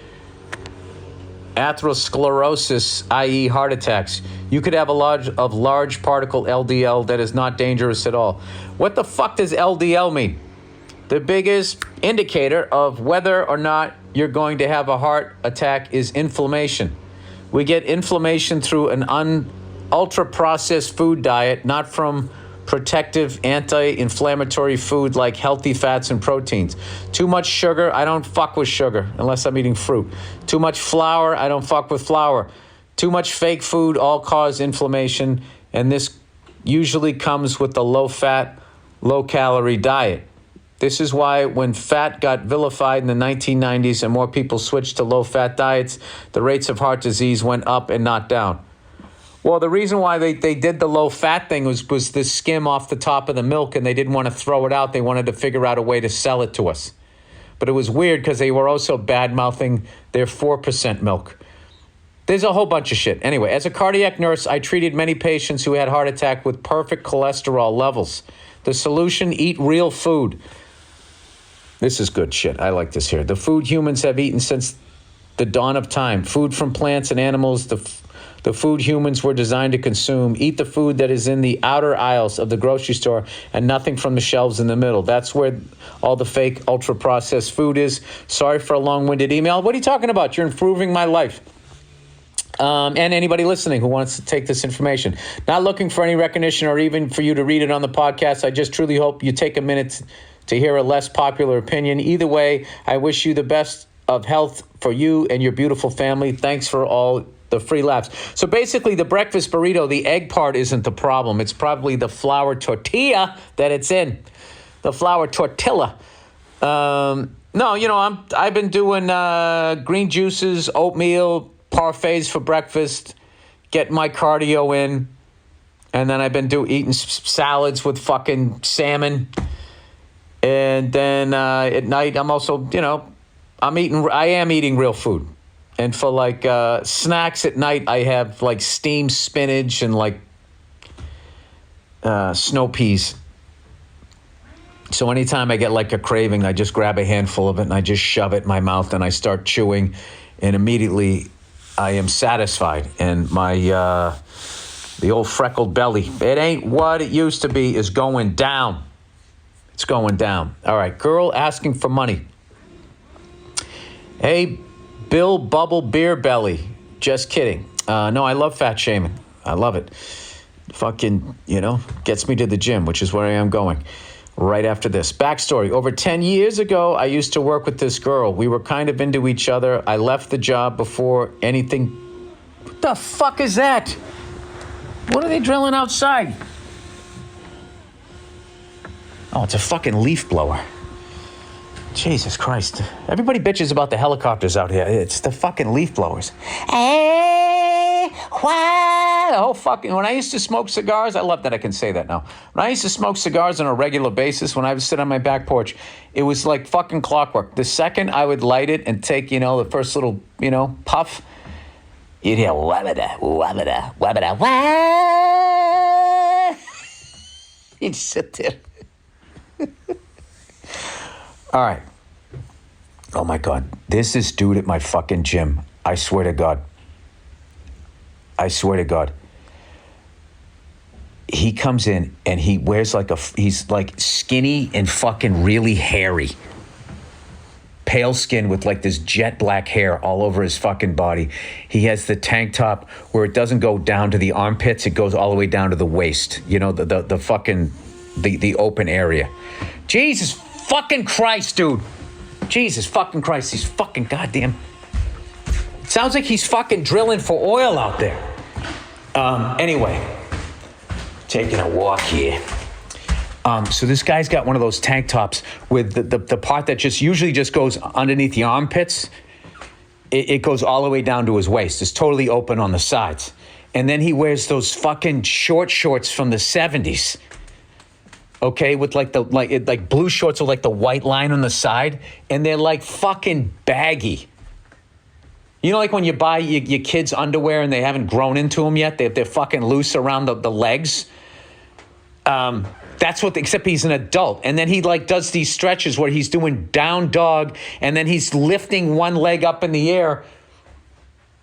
atherosclerosis, i.e. heart attacks. You could have a large particle LDL that is not dangerous at all. What the fuck does LDL mean? The biggest indicator of whether or not you're going to have a heart attack is inflammation. We get inflammation through an ultra-processed food diet, not from protective anti-inflammatory food like healthy fats and proteins. Too much sugar, I don't fuck with sugar unless I'm eating fruit. Too much flour, I don't fuck with flour. Too much fake food all cause inflammation, and this usually comes with the low-fat, low-calorie diet. This is why when fat got vilified in the 1990s and more people switched to low-fat diets, the rates of heart disease went up and not down. Well, the reason why they did the low-fat thing was the skim off the top of the milk, and they didn't want to throw it out. They wanted to figure out a way to sell it to us. But it was weird because they were also bad-mouthing their 4% milk. There's a whole bunch of shit. Anyway, as a cardiac nurse, I treated many patients who had heart attack with perfect cholesterol levels. The solution, eat real food. This is good shit. I like this here. The food humans have eaten since the dawn of time. Food from plants and animals, the food humans were designed to consume. Eat the food that is in the outer aisles of the grocery store and nothing from the shelves in the middle. That's where all the fake ultra-processed food is. Sorry for a long-winded email. What are you talking about? You're improving my life. And anybody listening who wants to take this information. Not looking for any recognition or even for you to read it on the podcast. I just truly hope you take a minute to hear a less popular opinion. Either way, I wish you the best of health for you and your beautiful family. Thanks for all the free laughs. So basically, the breakfast burrito, the egg part isn't the problem. It's probably the flour tortilla that it's in. The flour tortilla. No, you know, I've been doing green juices, oatmeal, parfaits for breakfast, getting my cardio in, and then I've been eating salads with fucking salmon. And then at night, I'm also, you know, I am eating real food. And for like snacks at night, I have like steamed spinach and like snow peas. So anytime I get like a craving, I just grab a handful of it and I just shove it in my mouth and I start chewing, and immediately I am satisfied. And my the old freckled belly, it ain't what it used to be, is going down. It's going down. All right, girl asking for money. Hey, Bill Bubble Beer Belly. Just kidding. No, I love fat shaming. I love it. Fucking, you know, gets me to the gym, which is where I am going right after this. Backstory. Over 10 years ago, I used to work with this girl. We were kind of into each other. I left the job before anything. What the fuck is that? What are they drilling outside? Oh, it's a fucking leaf blower. Jesus Christ. Everybody bitches about the helicopters out here. It's the fucking leaf blowers. Hey, what? Oh, fucking. When I used to smoke cigars, I love that I can say that now. When I used to smoke cigars on a regular basis, when I would sit on my back porch, it was like fucking clockwork. The second I would light it and take, you know, the first little, you know, puff, you'd hear wabada, wabada, wabada, wah. You'd sit there. All right. Oh, my God. There's this dude at my fucking gym. I swear to God. I swear to God. He comes in and he wears like he's like skinny and fucking really hairy. Pale skin with like this jet black hair all over his fucking body. He has the tank top where it doesn't go down to the armpits. It goes all the way down to the waist. You know, the fucking, the open area. Jesus fucking Christ, dude. Jesus fucking Christ. He's fucking goddamn. It sounds like he's fucking drilling for oil out there. Anyway, taking a walk here. So this guy's got one of those tank tops with the part that usually just goes underneath the armpits. It goes all the way down to his waist. It's totally open on the sides. And then he wears those fucking short shorts from the 70s. Okay, with like blue shorts with like the white line on the side, and they're like fucking baggy. You know, like when you buy your kids' underwear and they haven't grown into them yet, they're fucking loose around the legs. That's what, except he's an adult. And then he like does these stretches where he's doing down dog, and then he's lifting one leg up in the air,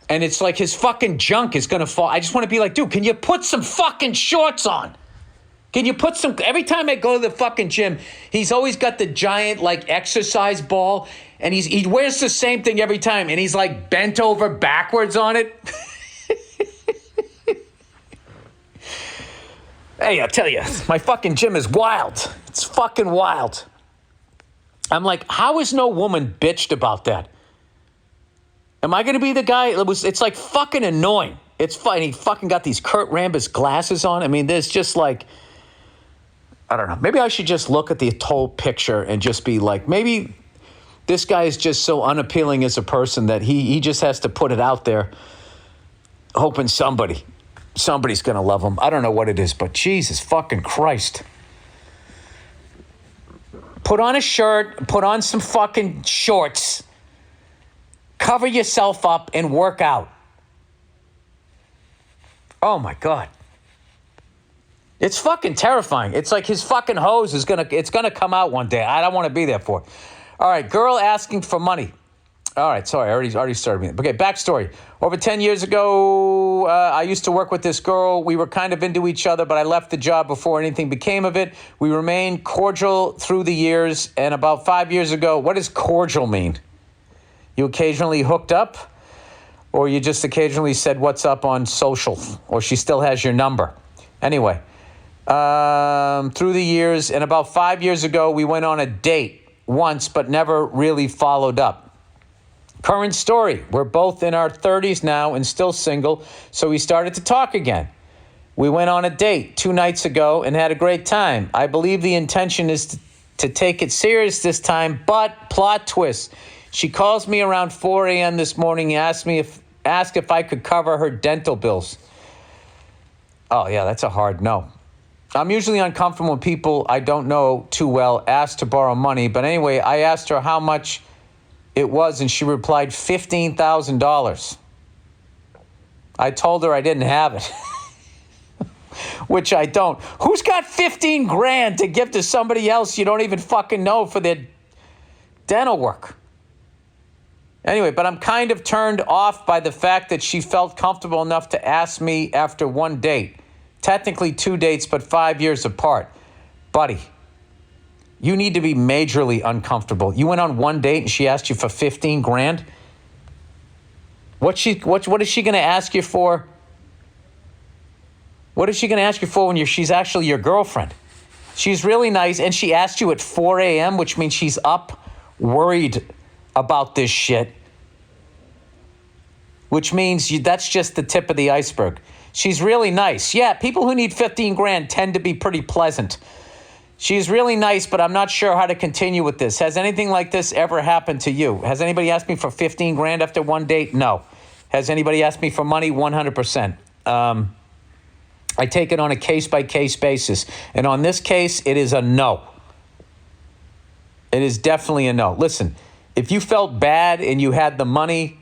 and it's like his fucking junk is gonna fall. I just want to be like, dude, can you put some fucking shorts on? Can you put some, every time I go to the fucking gym, he's always got the giant like exercise ball, and he wears the same thing every time, and he's like bent over backwards on it. Hey, I'll tell you, my fucking gym is wild. It's fucking wild. I'm like, how is no woman bitched about that? Am I going to be the guy? It's like fucking annoying. It's funny. He fucking got these Kurt Rambis glasses on. I mean, there's just like, I don't know. Maybe I should just look at the whole picture and just be like, maybe this guy is just so unappealing as a person that he just has to put it out there, hoping somebody's going to love him. I don't know what it is, but Jesus fucking Christ. Put on a shirt, put on some fucking shorts, cover yourself up and work out. Oh my God. It's fucking terrifying. It's like his fucking hose is it's gonna come out one day. I don't want to be there for it. All right, girl asking for money. All right, sorry, I already started me. Okay, backstory. Over 10 years ago, I used to work with this girl. We were kind of into each other, but I left the job before anything became of it. We remained cordial through the years, and about 5 years ago, what does cordial mean? You occasionally hooked up, or you just occasionally said what's up on social, or she still has your number. Anyway, through the years, and about 5 years ago, we went on a date once, but never really followed up. Current story, we're both in our 30s now and still single, so we started to talk again. We went on a date 2 nights ago and had a great time. I believe the intention is to take it serious this time, but plot twist. She calls me around 4 a.m. this morning and asked if I could cover her dental bills. Oh, yeah, that's a hard no. I'm usually uncomfortable when people I don't know too well ask to borrow money, but anyway, I asked her how much it was, and she replied $15,000. I told her I didn't have it, which I don't. Who's got 15 grand to give to somebody else you don't even fucking know for their dental work? Anyway, but I'm kind of turned off by the fact that she felt comfortable enough to ask me after one date. Technically 2 dates, but 5 years apart. Buddy, you need to be majorly uncomfortable. You went on one date and she asked you for 15 grand? What is she going to ask you for? What is she going to ask you for when she's actually your girlfriend? She's really nice, and she asked you at 4 a.m., which means she's up worried about this shit, which means that's just the tip of the iceberg. She's really nice. Yeah, people who need 15 grand tend to be pretty pleasant. She's really nice, but I'm not sure how to continue with this. Has anything like this ever happened to you? Has anybody asked me for 15 grand after one date? No. Has anybody asked me for money? 100%. I take it on a case-by-case basis. And on this case, it is a no. It is definitely a no. Listen, if you felt bad and you had the money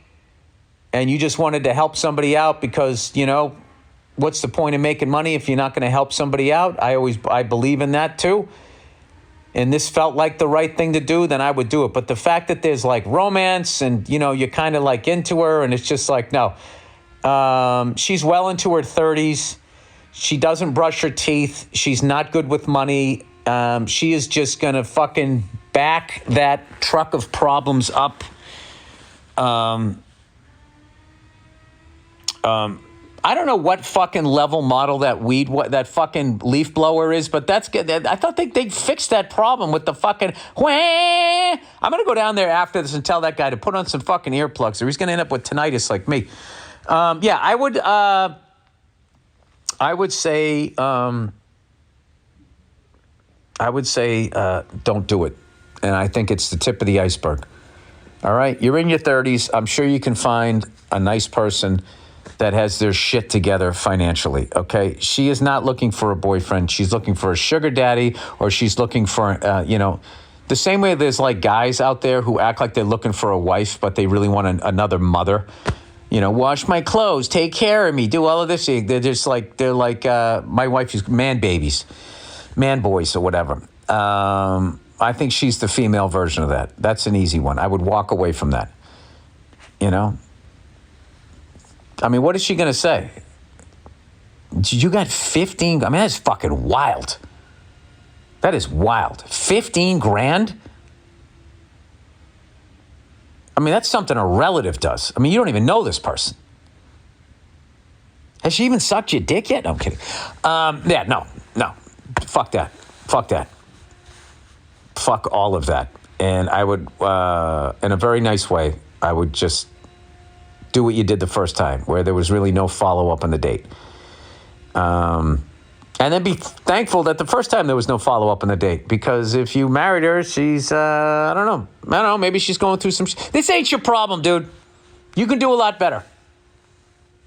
and you just wanted to help somebody out because, what's the point of making money if you're not going to help somebody out? I believe in that too. And this felt like the right thing to do, then I would do it. But the fact that there's like romance and, you're kind of like into her and it's just like, no. She's well into her 30s. She doesn't brush her teeth. She's not good with money. She is just going to fucking back that truck of problems up. I don't know what fucking level model that fucking leaf blower is, but that's good. I thought they fixed that problem with the fucking whang. I'm going to go down there after this and tell that guy to put on some fucking earplugs or he's going to end up with tinnitus like me. Yeah, I would say I would say don't do it. And I think it's the tip of the iceberg. All right? You're in your 30s. I'm sure you can find a nice person that has their shit together financially, okay? She is not looking for a boyfriend. She's looking for a sugar daddy, or she's looking for, the same way there's like guys out there who act like they're looking for a wife, but they really want another mother. Wash my clothes, take care of me, do all of this. They're like my wife is man babies, man boys or whatever. I think she's the female version of that. That's an easy one. I would walk away from that. I mean, what is she going to say? You got 15? I mean, that's fucking wild. That is wild. 15 grand? I mean, that's something a relative does. I mean, you don't even know this person. Has she even sucked your dick yet? No, I'm kidding. No. Fuck that. Fuck all of that. And I would, in a very nice way, I would just do what you did the first time, where there was really no follow-up on the date. And then be thankful that the first time there was no follow-up on the date, because if you married her, she's, I don't know, maybe she's going through some... This ain't your problem, dude. You can do a lot better.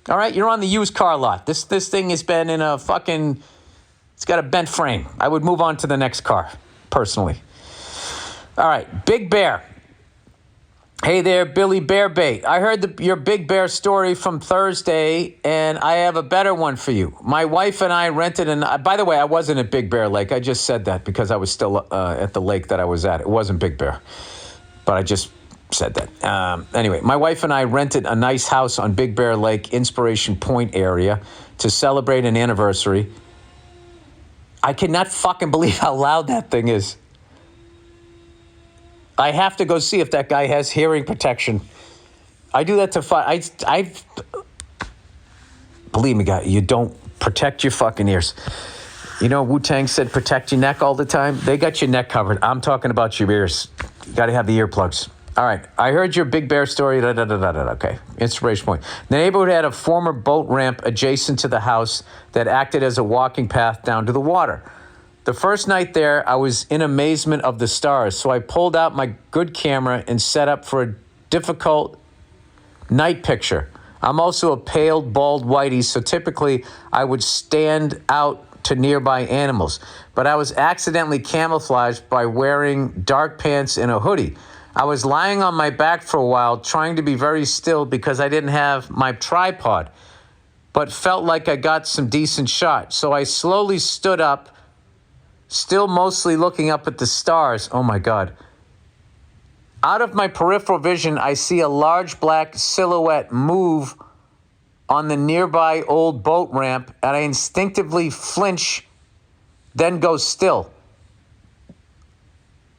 All right? You're on the used car lot. This thing has been in a fucking... It's got a bent frame. I would move on to the next car, personally. All right, Big Bear. Hey there, Billy Bearbait. I heard your Big Bear story from Thursday, and I have a better one for you. My wife and I rented by the way, I wasn't at Big Bear Lake. I just said that because I was still at the lake that I was at. It wasn't Big Bear, but I just said that. Anyway, my wife and I rented a nice house on Big Bear Lake, Inspiration Point area, to celebrate an anniversary. I cannot fucking believe how loud that thing is. I have to go see if that guy has hearing protection. I do that to I believe me, guy, you don't protect your fucking ears. Wu-Tang said protect your neck all the time. They got your neck covered. I'm talking about your ears. You got to have the earplugs. All right. I heard your Big Bear story. Okay. Inspiration Point. The neighborhood had a former boat ramp adjacent to the house that acted as a walking path down to the water. The first night there, I was in amazement of the stars, so I pulled out my good camera and set up for a difficult night picture. I'm also a pale, bald whitey, so typically I would stand out to nearby animals, but I was accidentally camouflaged by wearing dark pants and a hoodie. I was lying on my back for a while, trying to be very still because I didn't have my tripod, but felt like I got some decent shots. So I slowly stood up, still mostly looking up at the stars. Oh, my God. Out of my peripheral vision, I see a large black silhouette move on the nearby old boat ramp, and I instinctively flinch, then go still.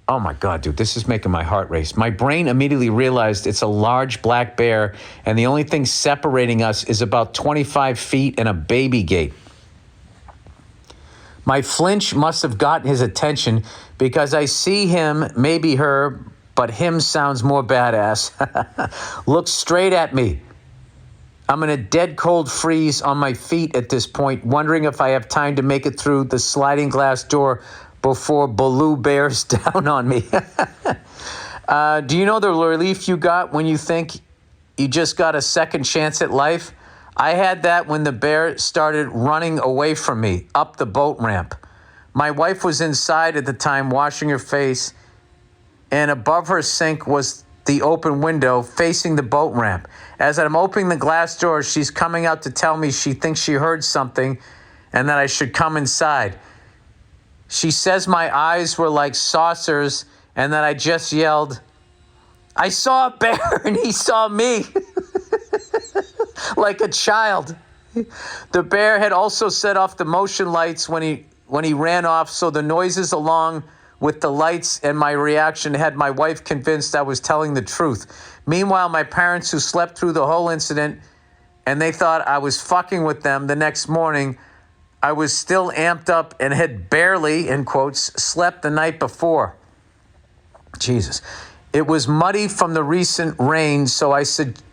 Oh, my God, dude, this is making my heart race. My brain immediately realized it's a large black bear, and the only thing separating us is about 25 feet and a baby gate. My flinch must have gotten his attention because I see him, maybe her, but him sounds more badass, look straight at me. I'm in a dead cold freeze on my feet at this point, wondering if I have time to make it through the sliding glass door before Baloo bears down on me. Do you know the relief you got when you think you just got a second chance at life? I had that when the bear started running away from me up the boat ramp. My wife was inside at the time washing her face, and above her sink was the open window facing the boat ramp. As I'm opening the glass door, she's coming out to tell me she thinks she heard something and that I should come inside. She says my eyes were like saucers and that I just yelled, "I saw a bear and he saw me." Like a child. The bear had also set off the motion lights when he ran off, so the noises along with the lights and my reaction had my wife convinced I was telling the truth. Meanwhile, my parents, who slept through the whole incident and they thought I was fucking with them, the next morning I was still amped up and had barely, in quotes, slept the night before. Jesus. It was muddy from the recent rain, so I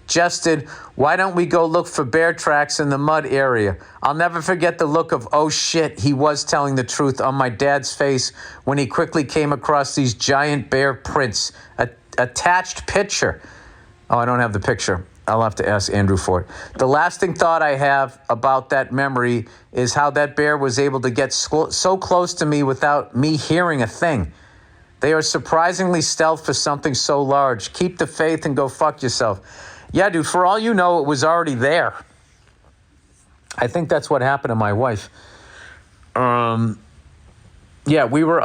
suggested, why don't we go look for bear tracks in the mud area? I'll never forget the look of, oh shit, he was telling the truth on my dad's face when he quickly came across these giant bear prints. Attached picture. Oh, I don't have the picture. I'll have to ask Andrew for it. The lasting thought I have about that memory is how that bear was able to get so close to me without me hearing a thing. They are surprisingly stealth for something so large. Keep the faith and go fuck yourself. Yeah, dude, for all you know, it was already there. I think that's what happened to my wife. Yeah, we were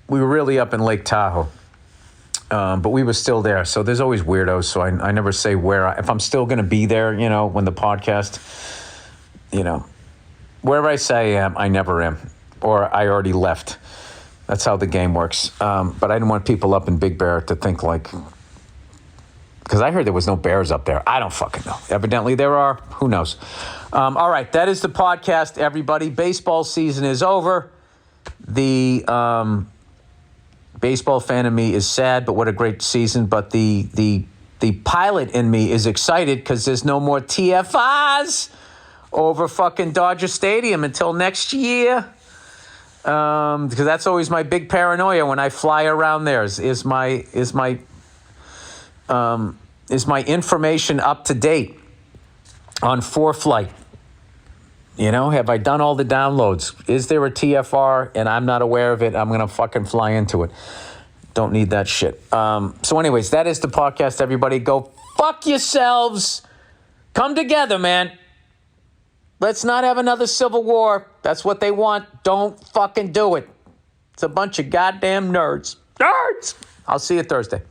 really up in Lake Tahoe. But we were still there. So there's always weirdos. So I never say where. If I'm still going to be there, when the podcast, wherever I say I am, I never am. Or I already left. That's how the game works. But I didn't want people up in Big Bear to think because I heard there was no bears up there. I don't fucking know. Evidently there are. Who knows? All right. That is the podcast, everybody. Baseball season is over. The baseball fan in me is sad, but what a great season. But the pilot in me is excited because there's no more TFRs over fucking Dodger Stadium until next year. Because that's always my big paranoia when I fly around there. Is my information up to date on ForeFlight? Have I done all the downloads? Is there a TFR and I'm not aware of it? I'm going to fucking fly into it. Don't need that shit. So anyways, that is the podcast, everybody. Go fuck yourselves. Come together, man. Let's not have another civil war. That's what they want. Don't fucking do it. It's a bunch of goddamn nerds. Nerds! I'll see you Thursday.